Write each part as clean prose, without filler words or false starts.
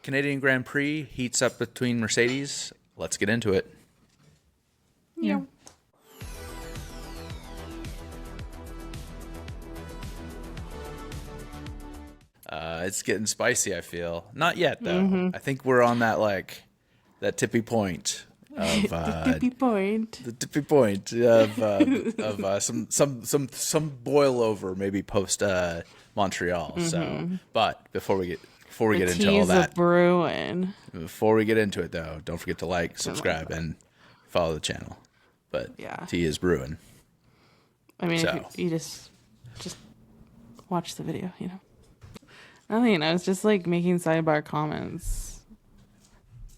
Canadian Grand Prix heats up between Mercedes. Let's get into it. Yeah. It's getting spicy, I feel. Not yet, though. I think we're on that tippy point of The tippy point. the tippy point of some boil over, maybe post Montreal. So, but before we get into all that, brewing. before we get into it, though, don't forget to like, subscribe, and follow the channel. But Yeah. tea is brewing. I mean, So. if you just watch the video, you know. I mean, I was just like making sidebar comments.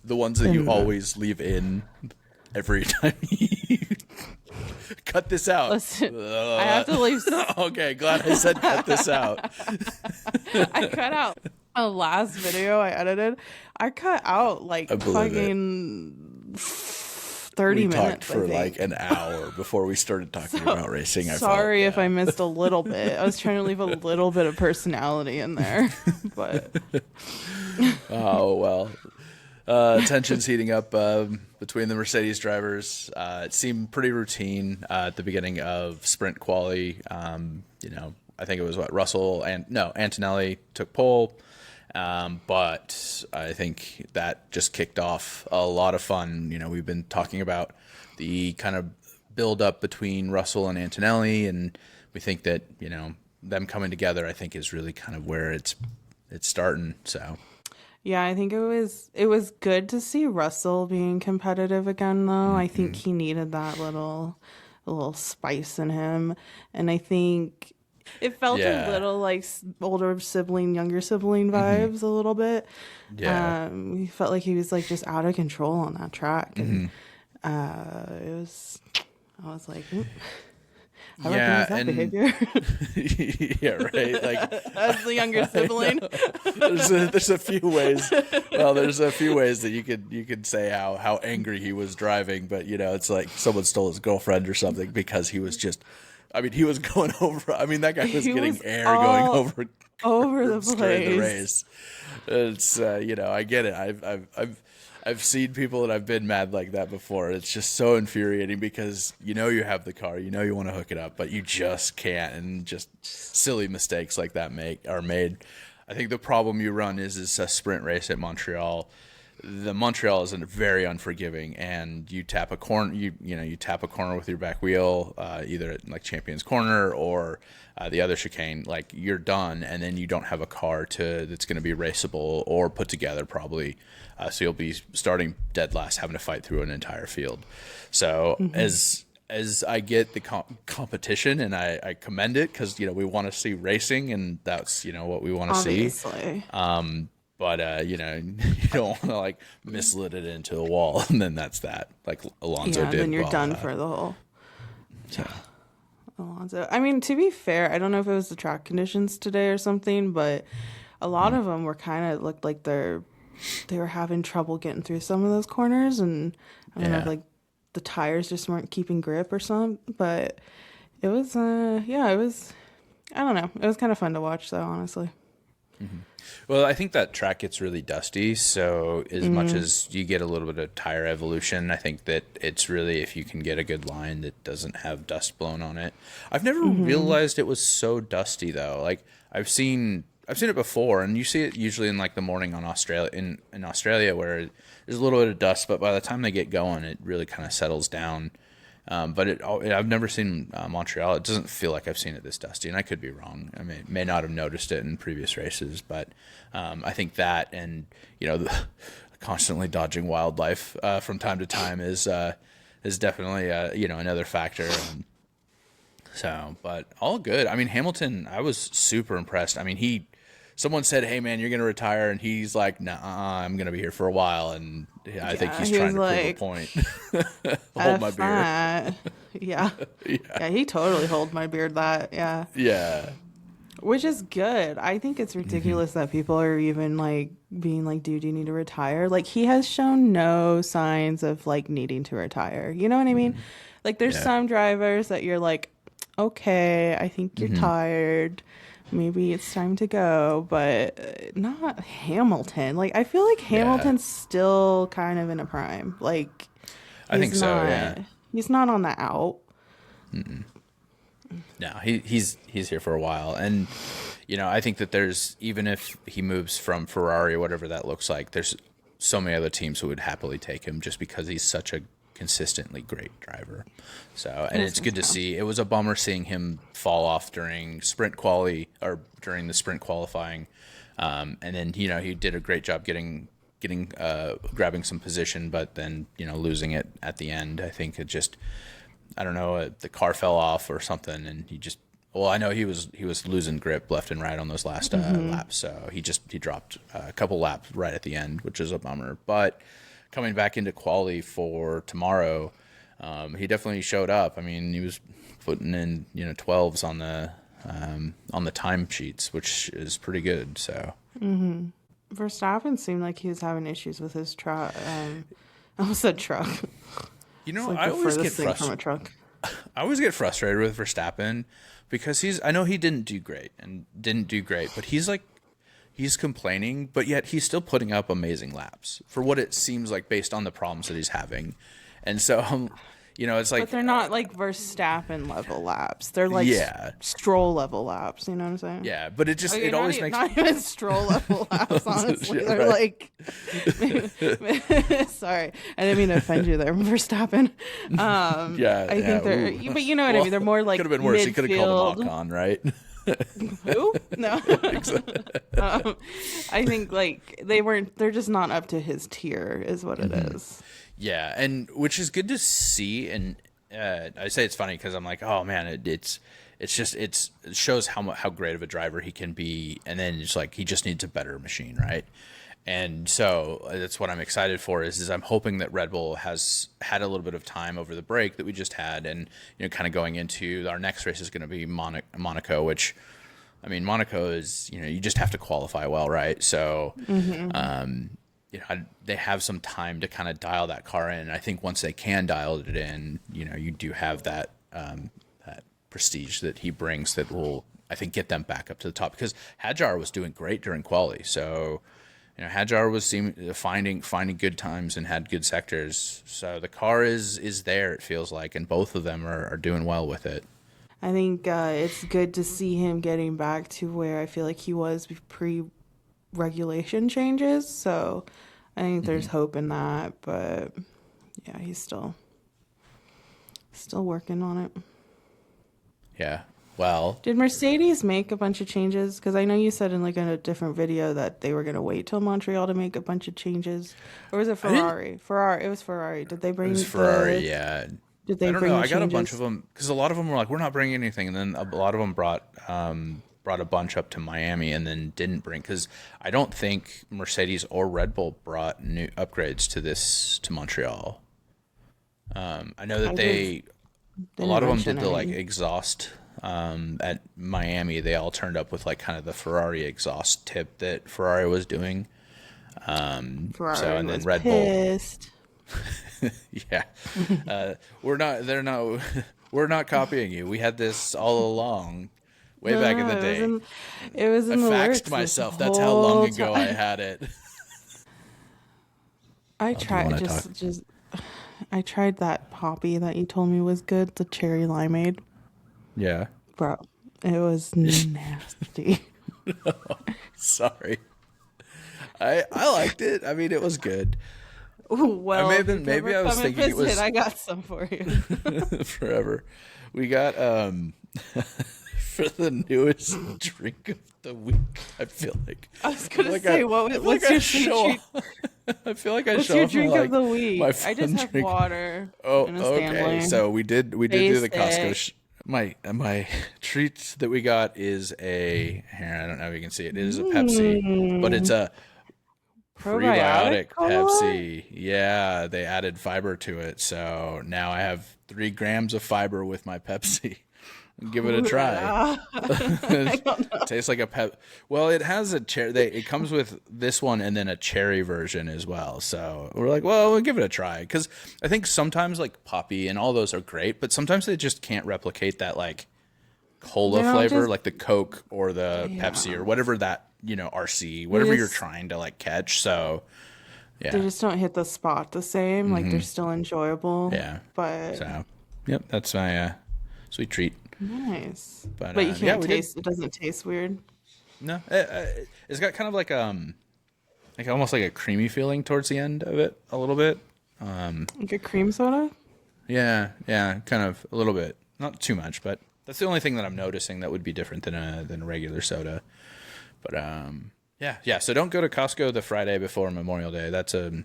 The ones that you always leave in every time you cut this out. Listen, I have to leave. Okay, glad I said cut this out. I cut out a last video I edited. I cut out like I believe fucking 30 We minutes. talked for like an hour before we started talking about racing. Sorry if I missed a little bit. I was trying to leave a little bit of personality in there, but Oh, well. Tensions heating up between the Mercedes drivers. It seemed pretty routine at the beginning of sprint quali. I think it was Antonelli took pole. But I think that just kicked off a lot of fun. We've been talking about the kind of build up between Russell and Antonelli, and we think that, them coming together, I think, is really kind of where it's starting. So yeah, I think it was good to see Russell being competitive again, though. I think he needed that little spice in him, and I think it felt a little like older sibling, younger sibling vibes a little bit. Yeah. He felt like he was like just out of control on that track, and I was like, I recognize that behavior. Yeah, right. Like, as the younger sibling. there's a few ways. Well, there's a few ways that you could say how angry he was driving, but it's like someone stole his girlfriend or something, because he was just. I mean, he was going over. I mean, that guy was getting air going over the during place. the race. It's I get it. I've seen people and I've been mad like that before. It's just so infuriating, because you have the car, you want to hook it up, but you just can't, and just silly mistakes like that are made. I think the problem you run is a sprint race at Montreal. The Montreal is very unforgiving, and you tap a corner. You tap a corner with your back wheel, either at like Champions Corner or the other chicane. Like, you're done, and then you don't have a car that's going to be raceable or put together probably. So you'll be starting dead last, having to fight through an entire field. So as I get the competition, and I commend it, because we want to see racing, and that's what we want to see. But you don't want to like mislit it into the wall, and then that's that. Like Alonso did. Then you're done for the whole. Alonso. I mean, to be fair, I don't know if it was the track conditions today or something, but a lot of them looked like they were having trouble getting through some of those corners, and I don't know if like the tires just weren't keeping grip or something. But it was it was. I don't know. It was kind of fun to watch, though, honestly. Well, I think that track gets really dusty, so as much as you get a little bit of tire evolution, I think that it's really, if you can get a good line that doesn't have dust blown on it. I've never realized it was so dusty, though. Like, I've seen it before, and you see it usually in like the morning on in Australia, where there's a little bit of dust, but by the time they get going, it really kind of settles down. But I've never seen Montreal. It doesn't feel like I've seen it this dusty, and I could be wrong. I may not have noticed it in previous races, but I think that, and the constantly dodging wildlife from time to time is definitely another factor. And so, but all good. I mean, Hamilton, I was super impressed. I mean, someone said, "Hey man, you're gonna retire," and he's like, "Nah, I'm gonna be here for a while." And I think he's trying to prove a point. Hold my beer. Yeah, he totally hold my beard. Yeah. Which is good. I think it's ridiculous that people are even like being like, "Dude, you need to retire." Like, he has shown no signs of like needing to retire. You know what I mean? Like, there's some drivers that you're like, okay, I think you're tired, maybe it's time to go, but not Hamilton. Like, I feel like Yeah, Hamilton's still kind of in a prime. Like, I think so. Yeah. he's not on the out. No, he's here for a while, and I think that there's, even if he moves from Ferrari, whatever that looks like, there's so many other teams who would happily take him just because he's such a consistently great driver. So, and it's good to see. It was a bummer seeing him fall off during during the sprint qualifying, and then he did a great job getting grabbing some position, but then losing it at the end. I think it just, I don't know, the car fell off or something, and he just. Well, I know he was losing grip left and right on those last laps, so he dropped a couple laps right at the end, which is a bummer. But coming back into quali for tomorrow, he definitely showed up. I mean, he was putting in 12s on the time sheets, which is pretty good. So Verstappen seemed like he was having issues with his truck. I almost said truck. It's like I the always get furthest thing from a truck. I always get frustrated with Verstappen because I know he didn't do great, but he's complaining, but yet he's still putting up amazing laps for what it seems like based on the problems that he's having. And so, it's like, But they're not like Verstappen level laps. They're like Stroll level laps. You know what I'm saying? yeah, but it always makes not even Stroll level laps. Honestly, they're right. like. Sorry, I didn't mean to offend you there, Verstappen. I think they're. But you know what I mean. They're more like could have been worse. Midfield. He could have called him Ocon, right? Who? No. I think like they're just not up to his tier, is what it is. Yeah, and which is good to see. And I say it's funny because I'm like, oh man, it shows how great of a driver he can be, and then it's like he just needs a better machine, right? And so that's what I'm excited for. Is I'm hoping that Red Bull has had a little bit of time over the break that we just had, and kind of going into our next race is going to be Monaco, which, I mean, Monaco is you just have to qualify well, right? So. They have some time to kind of dial that car in. I think once they can dial it in, you do have that prestige that he brings that will, I think, get them back up to the top. Because Hadjar was doing great during quali, so Hadjar was finding good times and had good sectors. So the car is there, it feels like, and both of them are doing well with it. I think it's good to see him getting back to where I feel like he was pre-regulation changes. So I think there's hope in that. But yeah, he's still working on it. Yeah. Well, did Mercedes make a bunch of changes? Because I know you said in like a different video that they were going to wait till Montreal to make a bunch of changes. Or was it Ferrari? It was Ferrari. Did they bring it was Ferrari, yeah. Did they I don't bring know. the I got changes? a bunch of them because a lot of them were like, we're not bringing anything. And then a lot of them brought a bunch up to Miami and then didn't bring, because I don't think Mercedes or Red Bull brought new upgrades to Montreal. I know that a lot of them did the like exhaust at Miami. They all turned up with like kind of the Ferrari exhaust tip that Ferrari was doing. Ferrari so and then was Red pissed. Bull. Yeah, we're not copying you. We had this all along. Way back in the day. It was in I the faxed myself. That's how long ago I had it. I tried I tried that poppy that you told me was good, the cherry limeade. Yeah. Bro, it was nasty. Sorry. I liked it. I mean, it was good. Well, maybe I was thinking it was. I got some for you. Forever. We got for the newest drink of the week. I feel like I was gonna say, what's your treat? I feel like I what's show your up drink like of the week? I just have water. Oh, and a okay. Stanley. So we did do the Costco. My treat that we got is here. I don't know if you can see it. It is a Pepsi, but it's a prebiotic Pepsi. Yeah, they added fiber to it, so now I have 3 grams of fiber with my Pepsi. Give it a try. It tastes like a pep. Well, it has a cherry. It comes with this one and then a cherry version as well. So we're like, well, we'll give it a try, because I think sometimes like Poppy and all those are great, but sometimes they just can't replicate that like cola flavor, like the Coke or the Pepsi or whatever that, RC, whatever you're trying to like catch. So yeah, they just don't hit the spot the same. Like they're still enjoyable. Yeah. But So, yep, that's my sweet treat. nice. But you can't we taste. It doesn't taste weird. No, it's got kind of like almost like a creamy feeling towards the end of it, a little bit. Like a cream soda. Yeah, kind of a little bit, not too much, but that's the only thing that I'm noticing that would be different than a regular soda. But yeah. So don't go to Costco the Friday before Memorial Day. That's a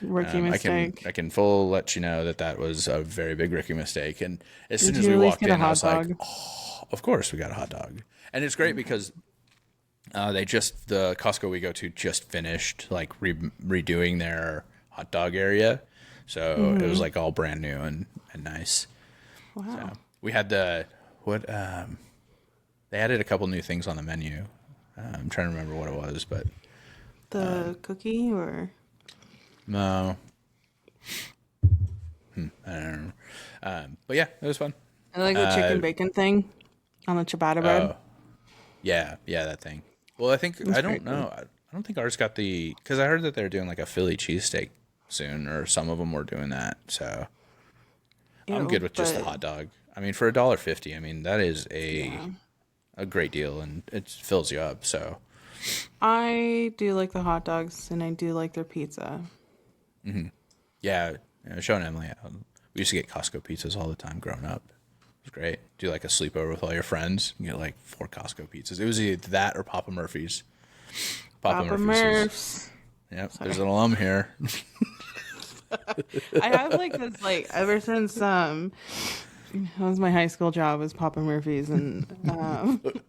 rookie mistake. I can full let you know that was a very big rookie mistake. And as soon as we walked in, I was like, oh, of course we got a hot dog. And it's great because the Costco we go to just finished like redoing their hot dog area. So it was like all brand new and nice. Wow. So we had they added a couple new things on the menu. I'm trying to remember what it was, but the cookie or no. I don't know. But yeah, it was fun. I like the chicken bacon thing on the ciabatta bread. Yeah, that thing. Well, I don't know. I don't think ours got because I heard that they're doing like a Philly cheesesteak soon, or some of them were doing that. So I'm good with just the hot dog. I mean, for $1.50, I mean that is a great deal, and it fills you up. So I do like the hot dogs, and I do like their pizza. Mm-hmm. Yeah, Sean and Emily, we used to get Costco pizzas all the time growing up. It was great. Do like a sleepover with all your friends. You get like 4 Costco pizzas. It was either that or Papa Murphy's. Papa Murphy's. Yep, there's an alum here. I have like this, like ever since that was my high school job, was Papa Murphy's, and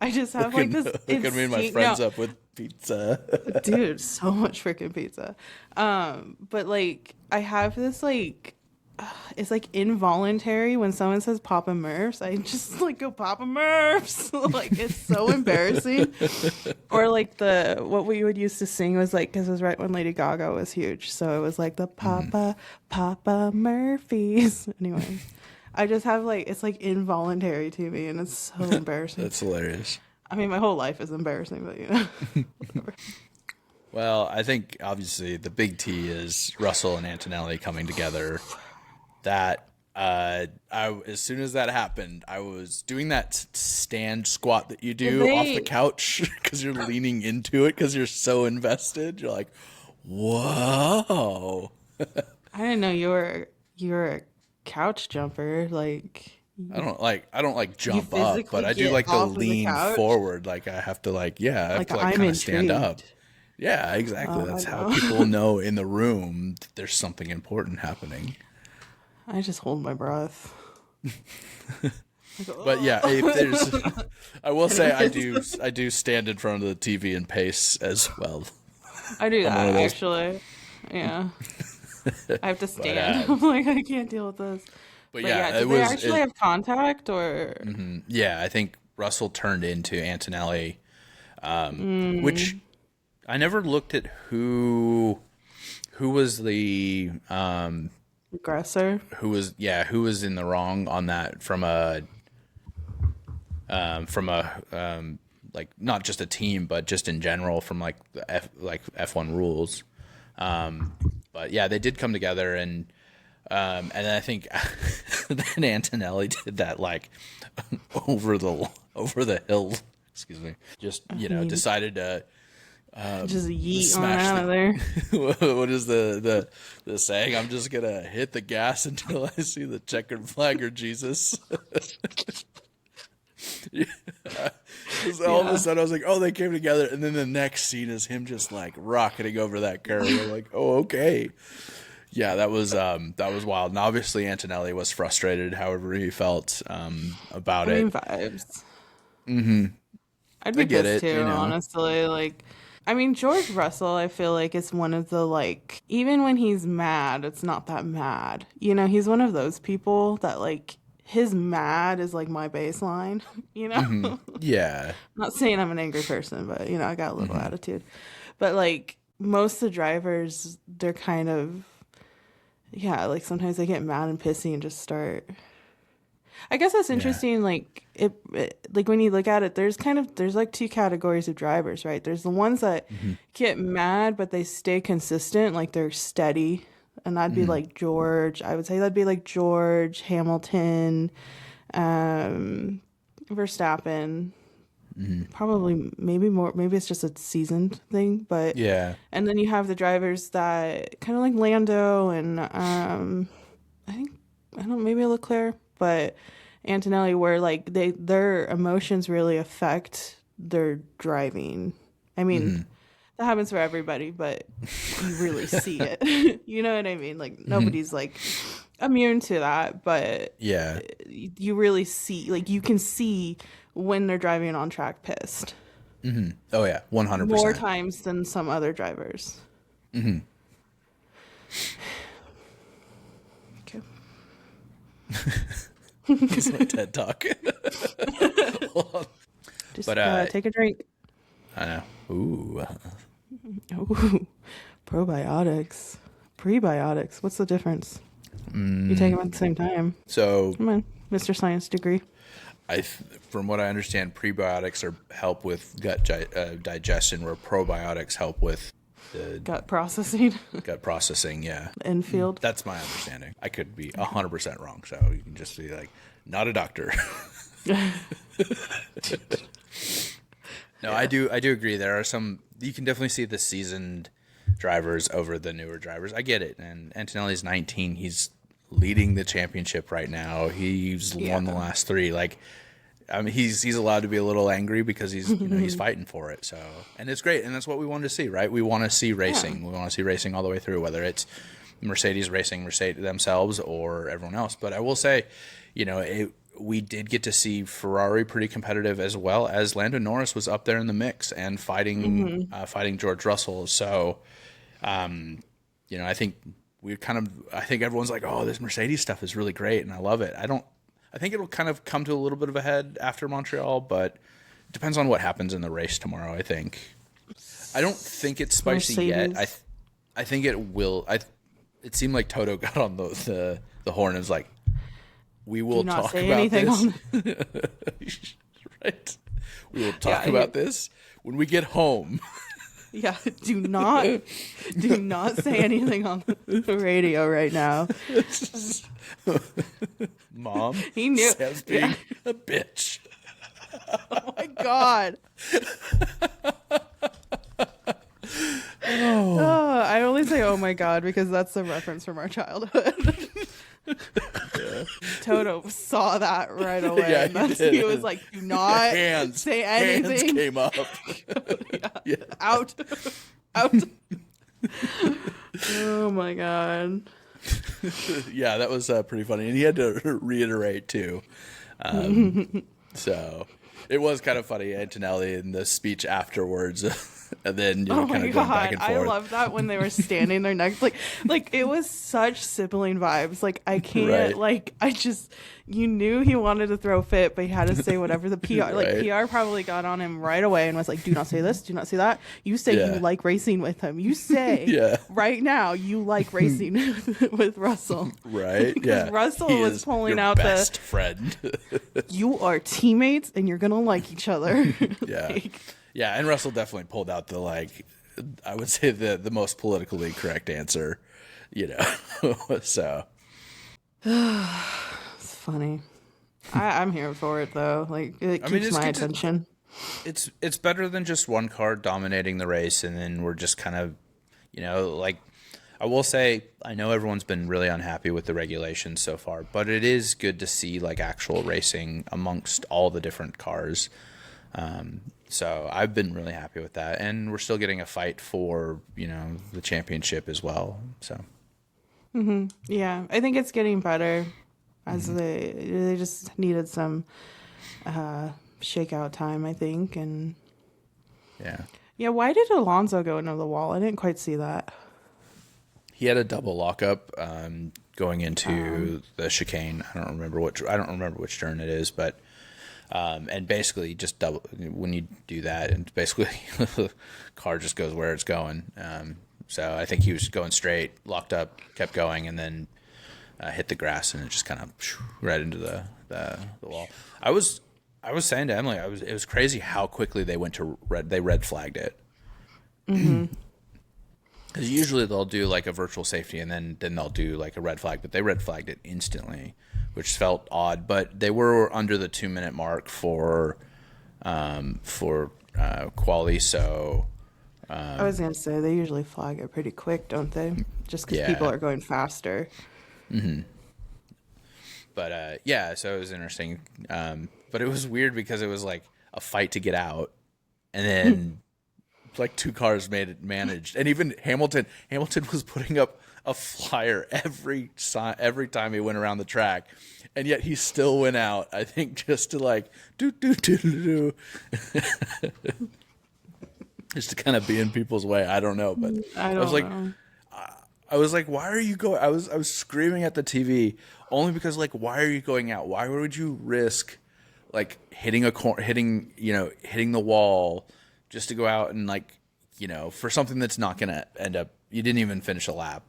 I just have like this. Hooking me and my friends up with pizza, dude. So much freaking pizza. But like I have this like. It's like involuntary when someone says Papa Murphs. I just like go Papa Murphs. Like it's so embarrassing. Or like what we would used to sing was like, because it was right when Lady Gaga was huge, so it was like the Papa Murphys. Anyway, I just have like it's like involuntary to me, and it's so embarrassing. That's hilarious. I mean, my whole life is embarrassing, but whatever. Well, I think obviously the big T is Russell and Antonelli coming together. That as soon as that happened, I was doing that stand squat that you do off the couch because you're leaning into it because you're so invested. You're like, whoa! I didn't know you were a couch jumper. Like I don't like jump up, but I do like the lean forward. Like I have to I have to kind of stand up. Yeah, exactly. That's how people know in the room that there's something important happening. I just hold my breath. But yeah, I will say I do stand in front of the TV and pace as well. I do that actually. Yeah. I have to stand. I'm like, I can't deal with this. But yeah, they actually have contact or? Mm-hmm. Yeah, I think Russell turned into Antonelli, which I never looked at who was the aggressor. Who was in the wrong on that from a like not just a team but just in general from like the F1 rules. But yeah, they did come together and then I think then Antonelli did that like over the hill. Excuse me. Just decided to. Just yeet on out of there. What is the saying? I'm just gonna hit the gas until I see the checkered flag or Jesus. All of a sudden I was like, oh, they came together, and then the next scene is him just like rocketing over that curve. I'm like, oh, okay. Yeah, that was wild. And obviously Antonelli was frustrated, however he felt about it. Vibes. Mm-hmm. I'd be pissed too, honestly. Like, I mean, George Russell, I feel like is one of the, like, even when he's mad, it's not that mad. He's one of those people that, like, his mad is, like, my baseline, Mm-hmm. Yeah. I'm not saying I'm an angry person, but, I got a little attitude. But, like, most of the drivers, they're kind of, like, sometimes they get mad and pissy and just start. I guess that's interesting. Like like when you look at it, there's like two categories of drivers, right? There's the ones that get mad, but they stay consistent, like they're steady, and that'd be like George. I would say that'd be like George, Hamilton, Verstappen. Probably maybe more. Maybe it's just a seasoned thing, but Yeah. And then you have the drivers that kind of like Lando and I think I don't know, maybe Leclerc, but Antonelli, where like their emotions really affect their driving. I mean, that happens for everybody, but you really see it. You know what I mean? Like nobody's like immune to that, but Yeah. you really see, like you can see when they're driving on track pissed. Oh yeah, 100%. More times than some other drivers. Okay. It's a TED talk. Just But, take a drink. I know. Ooh. Ooh, probiotics. Prebiotics. What's the difference? You take them at the same time. So, Come on, Mr. Science degree. from what I understand, prebiotics help with gut digestion, where probiotics help with the Gut processing. gut processing. Yeah, Infield. that's my understanding. I could be 100% wrong, so you can just be like, not a doctor. No, I do agree. There are some, you can definitely see the seasoned drivers over the newer drivers. I get it. And Antonelli's 19. He's leading the championship right now. He's won the last 3. Like, I mean, he's allowed to be a little angry because he's he's fighting for it. So, and it's great, and that's what we want to see, right? We want to see racing. We want to see racing all the way through, whether it's Mercedes racing Mercedes themselves or everyone else. But I will say, we did get to see Ferrari pretty competitive, as well as Lando Norris was up there in the mix and fighting George Russell. So, I think I think everyone's like, oh, this Mercedes stuff is really great, and I love it. I think it'll kind of come to a little bit of a head after Montreal, but it depends on what happens in the race tomorrow, I think. I don't think it's spicy yet. I think it will. It seemed like Toto got on the horn and was like, we will talk about this. Right. We will talk about this when we get home. Yeah, do not say anything on the radio right now. Mom, he knew. Sam's being a bitch. Oh my God. I only say "oh my God" because that's a reference from our childhood. Toto saw that right away. Yeah, and he was like, "Do not say anything." Hands came up. Yeah. Out. Oh my God. Yeah, that was pretty funny, and he had to reiterate too. So it was kind of funny, Antonelli, in the speech afterwards. And then kind of going back and forth. I love that when they were standing there next, like it was such sibling vibes. Like I can't, you knew he wanted to throw a fit, but he had to say whatever the PR, PR probably got on him right away and was like, "Do not say this, do not say that. You say you like racing with him. You say right now you like racing with Russell, right? Because Russell was pulling out best friend. You are teammates and you're gonna like each other. Yeah." Yeah, and Russell definitely pulled out the, I would say the most politically correct answer, so. It's funny. I'm here for it, though. It keeps my attention. It's better than just one car dominating the race, and then we're just kind of, I will say, I know everyone's been really unhappy with the regulations so far, but it is good to see, actual racing amongst all the different cars. So I've been really happy with that, and we're still getting a fight for the championship as well. So, yeah, I think it's getting better as they just needed some shakeout time, I think, and yeah. Why did Alonso go into the wall? I didn't quite see that. He had a double lockup going into the chicane. I don't remember which turn it is, but. And basically just double when you do that, and basically the car just goes where it's going. So I think he was going straight, locked up, kept going, and then hit the grass, and it just kind of right into the wall. I was saying to Emily, it was crazy how quickly they went to red. They red flagged it. Mm-hmm. Because usually they'll do like a virtual safety and then they'll do like a red flag, but they red flagged it instantly, which felt odd. But they were under the 2-minute mark for quali, so. I was gonna say they usually flag it pretty quick, don't they? Just because people are going faster. Mm-hmm. But so it was interesting. But it was weird because it was like a fight to get out, and then like 2 cars managed, and even Hamilton was putting up a flyer every time he went around the track, and yet he still went out. I think just to like do just to kind of be in people's way. I don't know, but I was like, why are you going? I was screaming at the TV only because like, why are you going out? Why would you risk like hitting the wall just to go out and like, for something that's not going to end up, you didn't even finish a lap,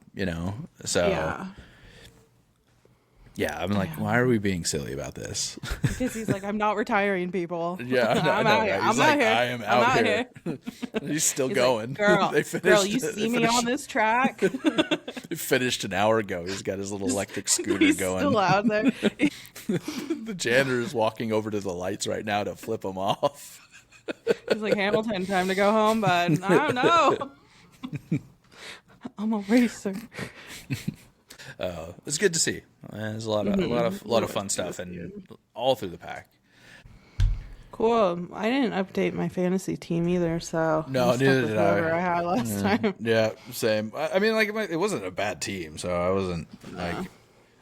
so yeah, I'm like, why are we being silly about this? Because he's like, I'm not retiring, people. Yeah, I'm out here. He's like, I am out here. He's still going. Like, girl, you see me on this track? He finished an hour ago. He's got his little electric scooter he's going. Still out there. The janitor is walking over to the lights right now to flip him off. He's like, Hamilton, time to go home, bud. I don't know. I'm a racer. It's good to see. There's a lot of fun stuff, and all through the pack. Cool. I didn't update my fantasy team either, so no, neither did I. I had last time. Yeah, same. I mean, like it wasn't a bad team, so I wasn't like.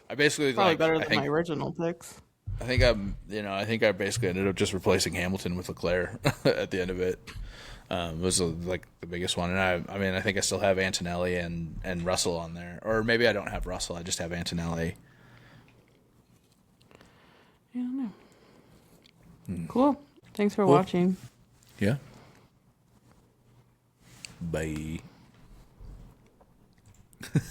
I basically probably better than my original picks. I think I basically ended up just replacing Hamilton with Leclerc at the end of it. Was like the biggest one, and I mean I think I still have Antonelli and Russell on there, or maybe I don't have Russell, I just have Antonelli. I don't know. Cool. Thanks for watching. Yeah. Bye.